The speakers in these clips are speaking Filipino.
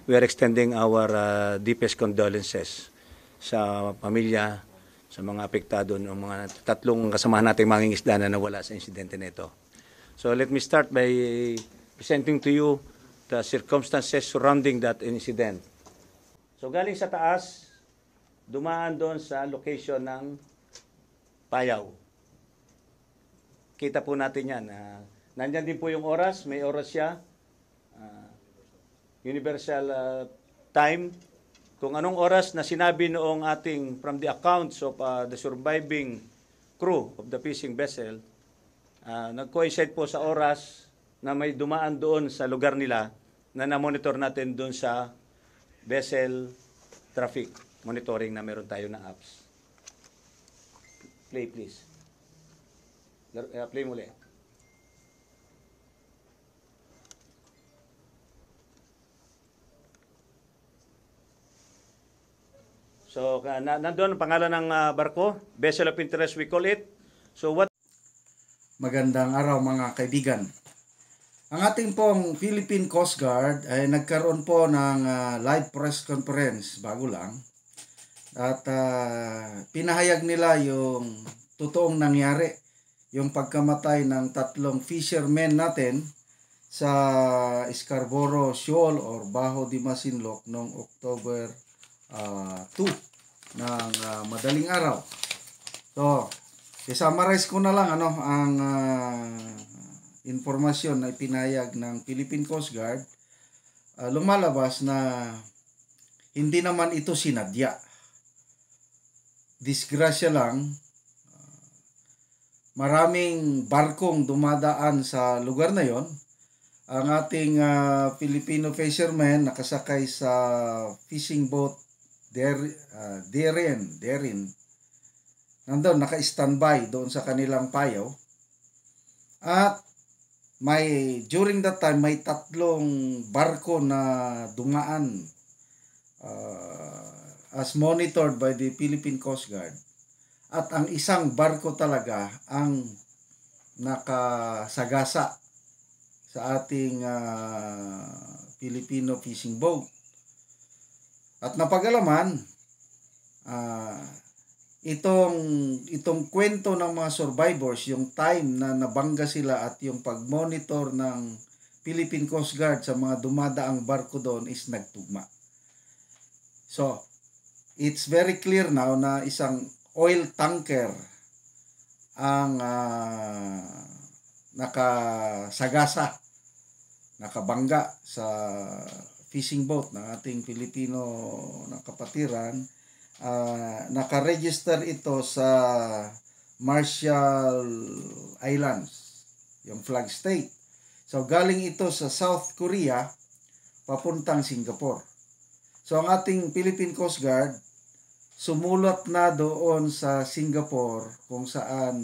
we are extending our deepest condolences sa pamilya, sa mga apektado ng mga tatlong kasamahan nating mangingisda na nawala sa insidente nito. So let me start by presenting to you the circumstances surrounding that incident. So galing sa taas, dumaan doon sa location ng Payaw. Kita po natin yan. Nandyan din po yung oras, may oras siya. Universal time. Kung anong oras na sinabi noong ating, from the accounts of the surviving crew of the fishing vessel, nag-coincide po sa oras na may dumaan doon sa lugar nila na na-monitor natin doon sa vessel traffic monitoring na meron tayo na apps. Play please. Play muli. So, nandun ang pangalan ng barko, Vessel of Interest we call it. So, what? Magandang araw mga kaibigan. Ang ating pong Philippine Coast Guard ay nagkaroon po ng live press conference, bago lang. At pinahayag nila yung totoong nangyari, yung pagkamatay ng tatlong fishermen natin sa Scarborough Shoal or Bajo de Masinloc noong October 2 ng madaling araw. So, i-summarize ko na lang ang informasyon na ipinahayag ng Philippine Coast Guard. Lumalabas na hindi naman ito sinadya. Disgrasya lang. Maraming barkong dumadaan sa lugar na yon. Ang ating Filipino fishermen nakasakay sa fishing boat Derin. Nandun, naka-standby doon sa kanilang payaw. At during that time, may tatlong barko na dumaan as monitored by the Philippine Coast Guard. At ang isang barko talaga ang nakasagasa sa ating Filipino fishing boat. At napag-alaman, itong kwento ng mga survivors, yung time na nabangga sila at yung pag-monitor ng Philippine Coast Guard sa mga dumadaang barko doon is nagtugma. So, it's very clear now na isang oil tanker ang nakasagasa, nakabangga sa fishing boat ng ating Filipino na kapatiran. Naka-register ito sa Marshall Islands, yung flag state. So galing ito sa South Korea papuntang Singapore. So ang ating Philippine Coast Guard sumulat na doon sa Singapore kung saan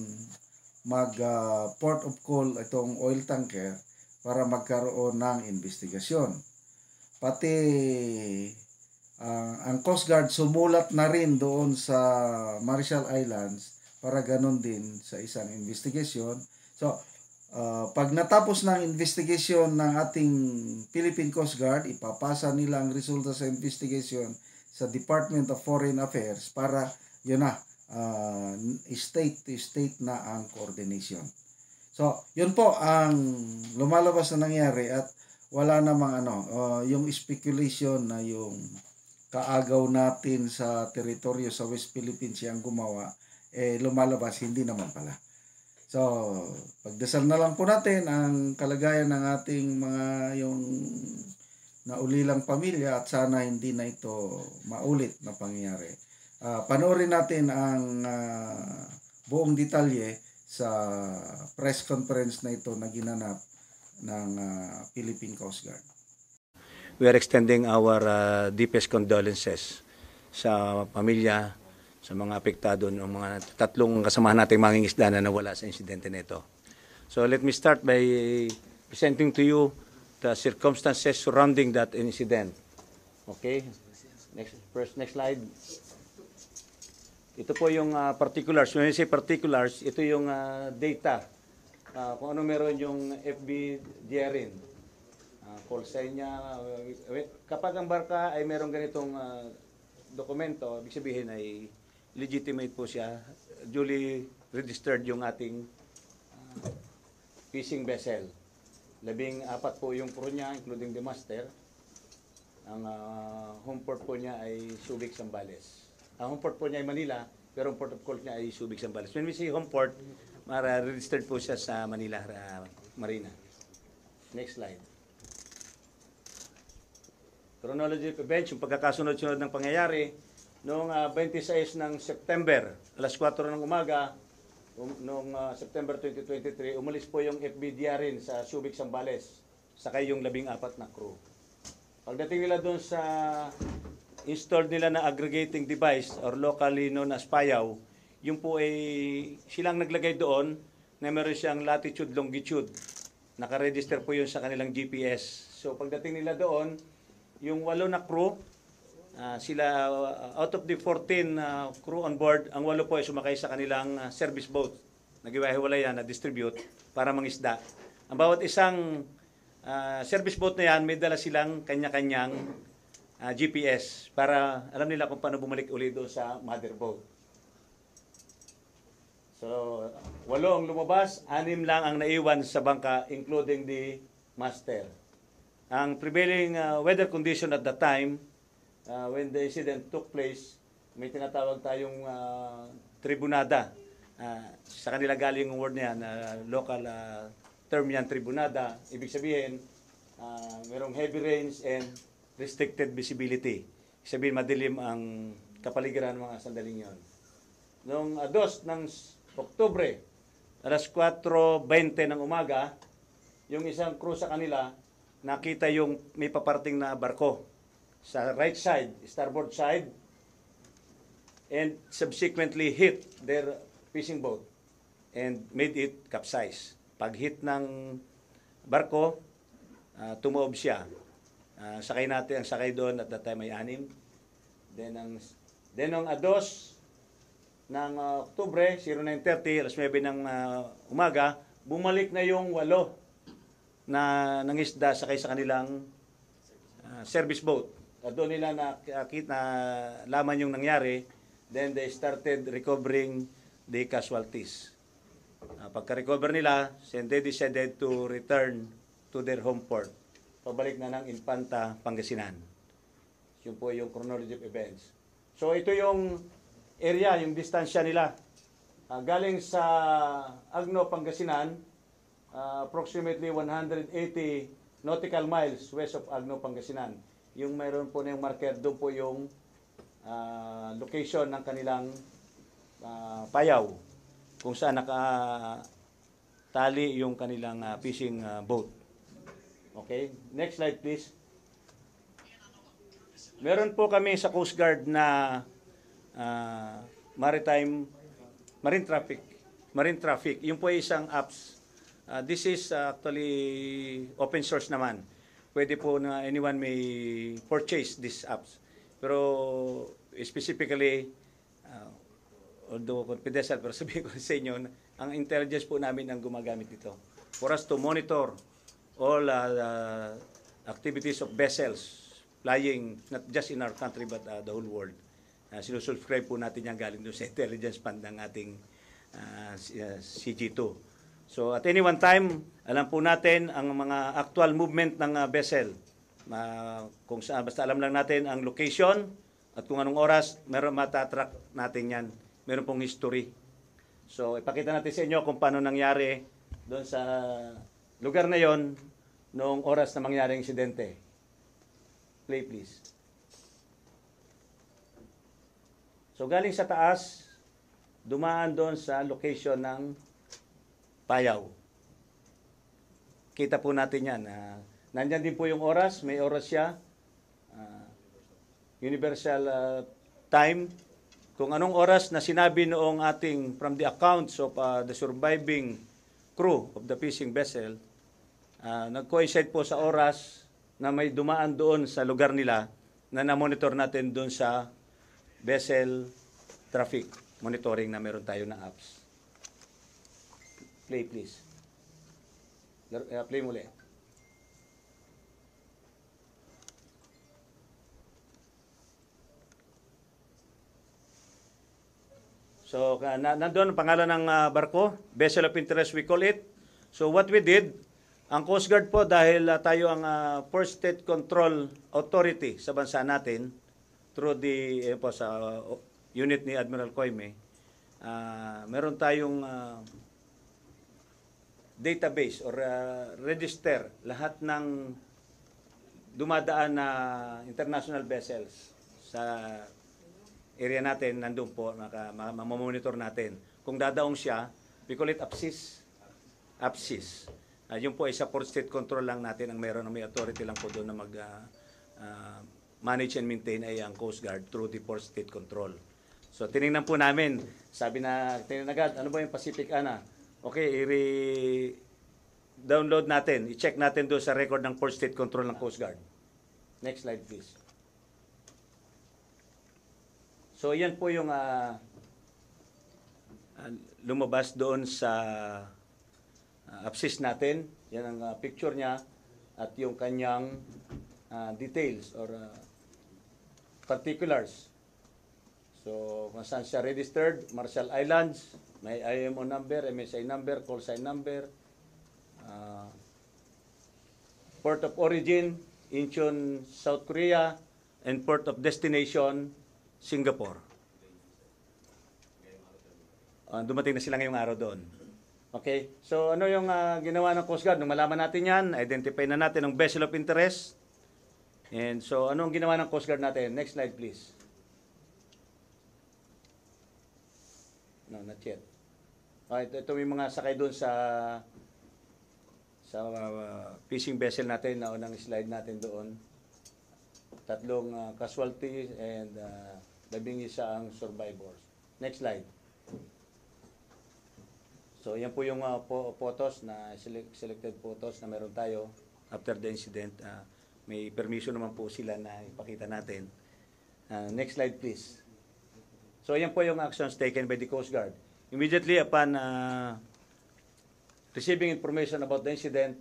port of call itong oil tanker para magkaroon ng investigasyon. Pati ang Coast Guard sumulat na rin doon sa Marshall Islands para ganun din sa isang investigation. So, pag natapos ng investigation ng ating Philippine Coast Guard, ipapasa nila ang resulta sa investigation sa Department of Foreign Affairs para yun na, state to state na ang coordination. So, yun po ang lumalabas na nangyari at wala namang yung speculation na yung kaagaw natin sa teritoryo sa West Philippines siyang gumawa, lumalabas, hindi naman pala. So, pagdasal na lang po natin ang kalagayan ng ating mga yung naulilang pamilya at sana hindi na ito maulit na pangyayari. Panoorin natin ang buong detalye sa press conference na ito na ginanap ng Philippine Coast Guard. We are extending our deepest condolences sa pamilya, sa mga apektado ng mga tatlong kasamahan nating mangingisda na nawala sa insidente nito. So let me start by presenting to you the circumstances surrounding that incident. Okay? Next slide. Ito po yung particulars. When I say particulars, ito yung data. Kung ano meron yung FB Derin. call sign niya. Kapag ang barka ay merong ganitong dokumento, ibig sabihin ay legitimate po siya, duly registered yung ating fishing vessel. 14 po yung crew niya, including the master. Ang home port po niya ay Subic, Zambales. Ang home port po niya ay Manila, pero ang port of call niya ay Subic, Zambales. When we say home port, registered po siya sa Manila Marina. Next slide. Chronology of events, yung pagkakasunod-sunod ng pangyayari, noong 26 ng September, alas 4 ng umaga, noong September 2023, umalis po yung FBDR rin sa Subic, Zambales, sakay yung 14 na crew. Pagdating nila doon sa installed nila na aggregating device or locally known as payaw, yung po ay silang naglagay doon na meron siyang latitude, longitude. Nakaregister po yun sa kanilang GPS. So pagdating nila doon, yung 8 na crew, sila out of the 14 crew on board, ang 8 po ay sumakay sa kanilang service boat. Nag-iwahiwalay yan, na-distribute para mangisda. Ang bawat isang service boat na yan, may dala silang kanya-kanyang GPS para alam nila kung paano bumalik uli doon sa mother boat. So, 8 ang lumabas, 6 lang ang naiwan sa bangka, including the master. Ang prevailing weather condition at that time, when the incident took place, may tinatawag tayong tribunada. Sa kanila galing yung word na yan, local term yan, tribunada. Ibig sabihin, merong heavy rains and restricted visibility. Ibig sabihin, madilim ang kapaligiran ng mga sandaling yon. Noong 2 ng Oktubre, alas 4:20 ng umaga, yung isang crew sa kanila, nakita yung may paparting na barko sa right side, starboard side, and subsequently hit their fishing boat and made it capsize. Pag hit ng barko, tumuob siya. Sakay natin, ang sakay doon at that time ay 6. Then ang 2 ng Oktubre, 09:30, alas 9 ng umaga, bumalik na yung 8 na nangisda sakay sa kanilang service boat. At doon nila nakita laman yung nangyari, then they started recovering the casualties. Pagka-recover nila, they decided to return to their home port. Pabalik na ng Infanta, Pangasinan. Yun po yung chronology of events. So ito yung area, yung distansya nila. Galing sa Agno, Pangasinan, approximately 180 nautical miles west of Agno, Pangasinan. Yung mayroon po na yung marker, doon po yung location ng kanilang payaw, kung saan nakatali yung kanilang fishing boat. Okay, next slide please. Meron po kami sa Coast Guard na marine traffic. Yung po ay isang apps. This is actually open source naman. Pwede po na anyone may purchase these apps. Pero specifically, although confidential, pero sabihin ko sa inyo, ang intelligence po namin ang gumagamit ito. For us to monitor all activities of vessels flying, not just in our country, but the whole world. Sinusubscribe po natin yan galing doon sa intelligence fund ng ating CG2. So at any one time, alam po natin ang mga actual movement ng vessel. Kung saan, basta alam lang natin ang location at kung anong oras, meron matatrack natin yan. Meron pong history. So ipakita natin sa inyo kung paano nangyari doon sa lugar na yon noong oras na mangyari ang insidente. Play please. So galing sa taas, dumaan doon sa location ng payaw. Kita po natin yan. Nandyan din po yung oras. May oras siya. Universal time. Kung anong oras na sinabi noong ating, from the accounts of the surviving crew of the fishing vessel, nag-coincide po sa oras na may dumaan doon sa lugar nila na na-monitor natin doon sa vessel traffic monitoring na meron tayo na apps. Play please. Play muli. So, nandun ang pangalan ng barko, vessel of interest we call it. So, what we did, ang Coast Guard po, dahil tayo ang Port State Control Authority sa bansa natin, through the, sa unit ni Admiral Coime, meron tayong database or register lahat ng dumadaan na international vessels sa area natin, nandun po, mamamonitor natin. Kung dadaong siya, we call it APSIS. APSIS. Yun po ay sa Port State Control lang natin ang meron, may authority lang po doon na manage and maintain ay ang Coast Guard through the Port State Control. So tiningnan po namin, sabi na, tinignan agad, ano ba yung Pacific Ana? Okay, i-download natin, i-check natin doon sa record ng Port State Control ng Coast Guard. Next slide please. So yan po yung lumabas doon sa APSIS natin. Yan ang picture niya at yung kanyang details or particulars. So kung saan siya registered, Marshall Islands, may IMO number, MSI number, call sign number, port of origin, Incheon, South Korea, and port of destination, Singapore. Dumating na sila ngayong araw doon. Okay, so ano yung ginawa ng Coast Guard? Nung malaman natin yan, identify na natin ang vessel of interest. And so ano ang ginawa ng Coast Guard natin? Next slide please. No, not yet. Ito yung mga sakay doon sa fishing vessel natin na unang slide natin doon. 3 casualties and 11 ang survivors. Next slide. So yan po yung photos na selected photos na meron tayo after the incident. May permission naman po sila na ipakita natin. Next slide please. So yan po yung actions taken by the Coast Guard. Immediately upon receiving information about the incident,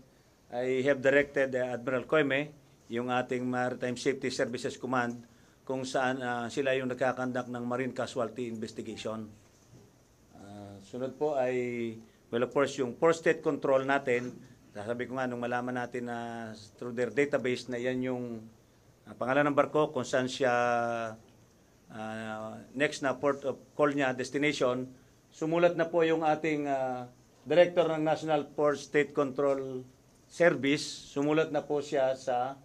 I have directed Admiral Coime, yung ating Maritime Safety Services Command, kung saan sila yung nagkakandak ng marine casualty investigation. Sunod po ay, well of course, yung Port State Control natin. Sabi ko nga, nung malaman natin na through their database na yan yung pangalan ng barko, kung saan siya next na port of call niya, destination, sumulat na po yung ating Director ng National Port State Control Service, sumulat na po siya sa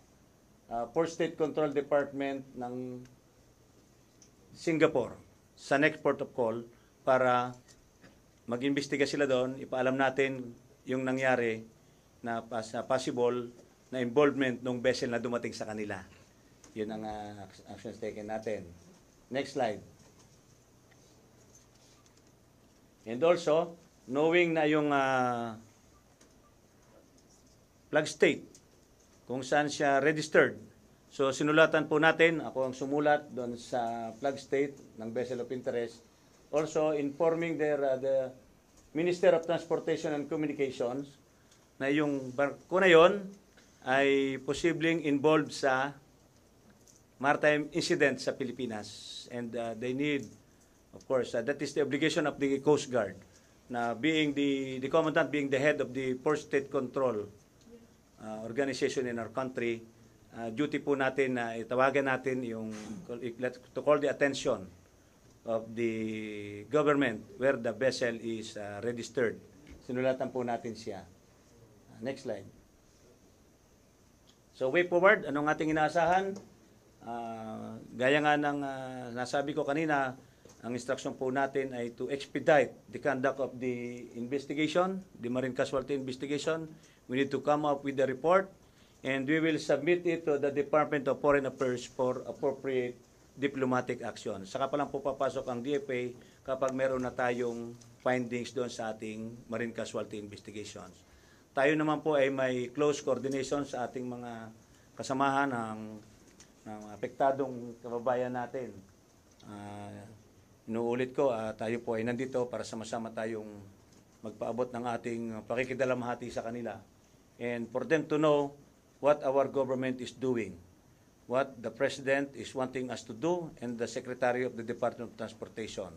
Port State Control Department ng Singapore sa next port of call para mag-imbestiga sila doon, ipaalam natin yung nangyari na possible na involvement ng vessel na dumating sa kanila. Yun ang actions taken natin. Next slide. And also, knowing na yung flag state, kung saan siya registered. So sinulatan po natin, ako ang sumulat doon sa flag state ng vessel of interest. Also informing the Minister of Transportation and Communications na yung barko na yon ay posibleng involved sa maritime incident sa Pilipinas. And they need, of course, that is the obligation of the Coast Guard, na being the commandant, being the head of the Port State Control organization in our country, duty po natin na itawagan natin yung, to call the attention of the government where the vessel is registered. Sinulatan po natin siya. Next slide. So way forward, anong ating inaasahan? Gaya nga ng nasabi ko kanina, ang instruction po natin ay to expedite the conduct of the investigation, the marine casualty investigation. We need to come up with the report and we will submit it to the Department of Foreign Affairs for appropriate diplomatic action. Saka pa lang po papasok ang DFA kapag meron na tayong findings doon sa ating marine casualty investigations. Tayo naman po ay may close coordination sa ating mga kasamahan ng apektadong kababayan natin. Inuulit ko, tayo po ay nandito para sama-sama tayong magpaabot ng ating pakikidalamhati sa kanila. And for them to know what our government is doing, what the President is wanting us to do, and the Secretary of the Department of Transportation.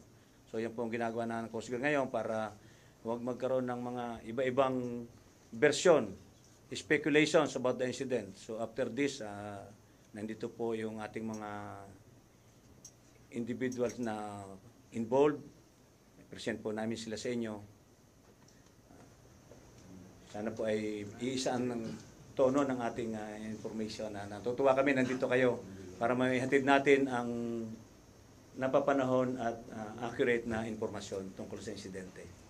So yan po ang ginagawa ng Coast Guard ngayon para huwag magkaroon ng mga iba-ibang version, speculations about the incident. So after this, nandito po yung ating mga individuals na involved. Present po namin sila sa inyo. Sana po ay iisaan ng tono ng ating information. Natutuwa kami, nandito kayo para maihatid natin ang napapanahon at accurate na informasyon tungkol sa insidente.